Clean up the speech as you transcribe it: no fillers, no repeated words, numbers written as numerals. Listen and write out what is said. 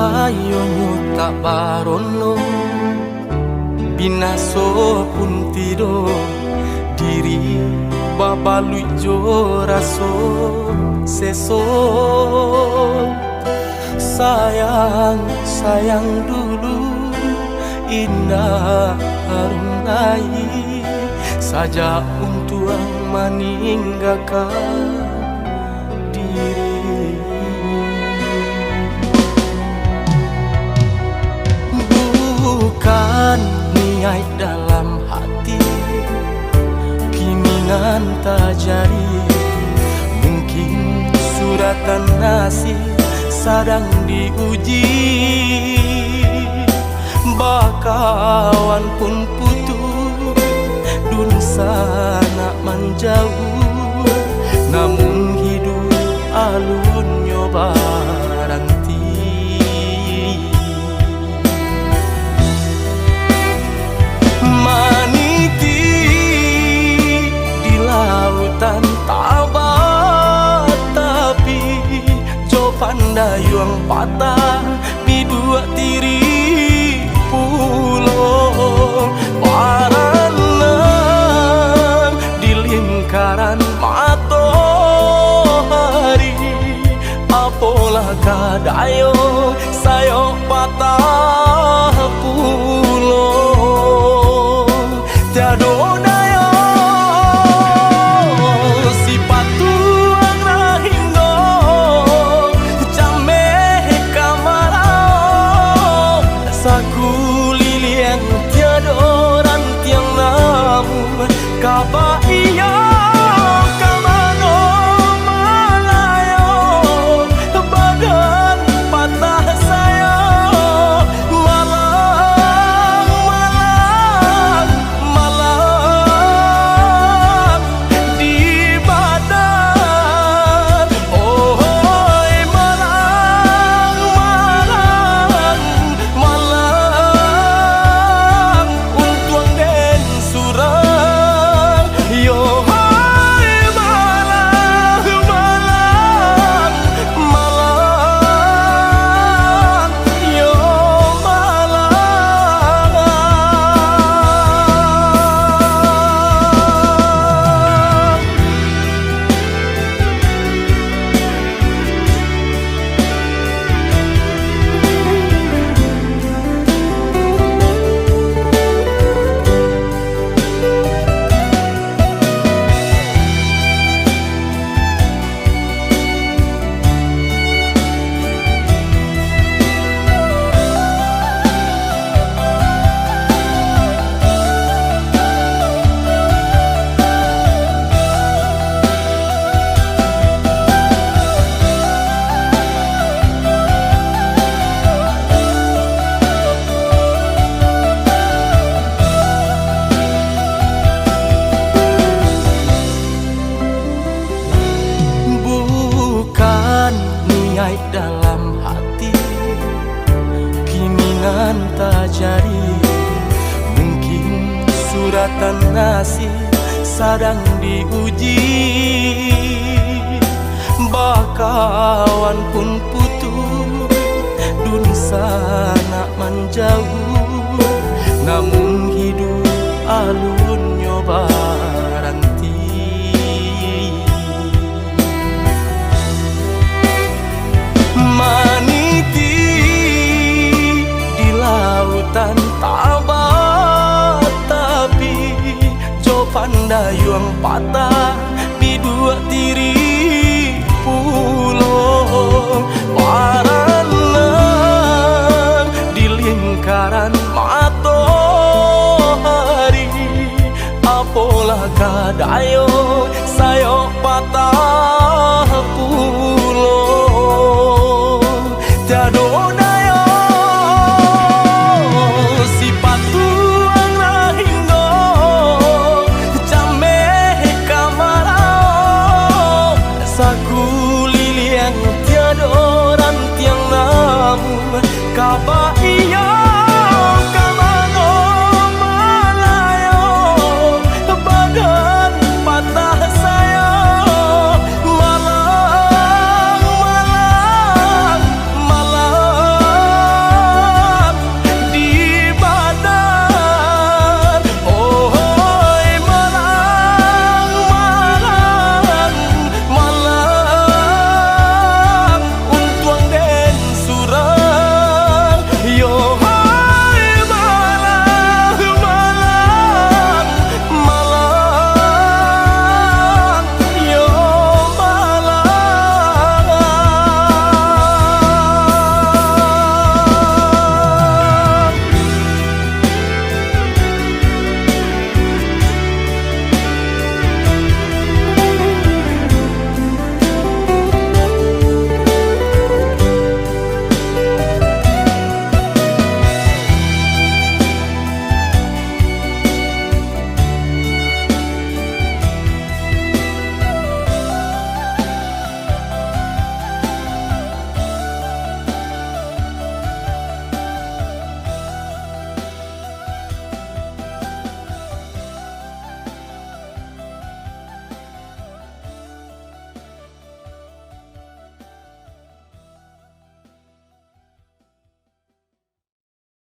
ayo nyuta barono binaso pun tido diri babalu jo raso seso. Sayang, sayang dulu indah harum naik saja untuk meninggalkan diri. Bukan niat dalam hati kini tak jadi, mungkin suratan nasib sedang diuji. Bakawan pun putus, dun sana menjauh, namun hidup alun nyoba ranti. Maniti di lautan tabat, tapi jo pandayung patah di dua tiri pulau paranang di lingkaran matahari. Apalah kadayo sayo patah pulau tiado dayo si patuang rahindo jame kamarao sakuli yang tiado rantiang namu kaba iya kamano malayo badan patah saya malang malang malang di badan. Oh malang malang malang untuang den surang yo malang malang malang yo malang. Bukan niat dalam hati kini tak jadi, mungkin suratan nasib sedang diuji. Bakawan pun putus, dun sana menjauh, namun hidup alun nyoba ranti. Maniti di lautan tabat, tapi jo pandayung patah di dua tiri pulau paranang di lingkaran matahari. Apalah kadayo sayo patah pulau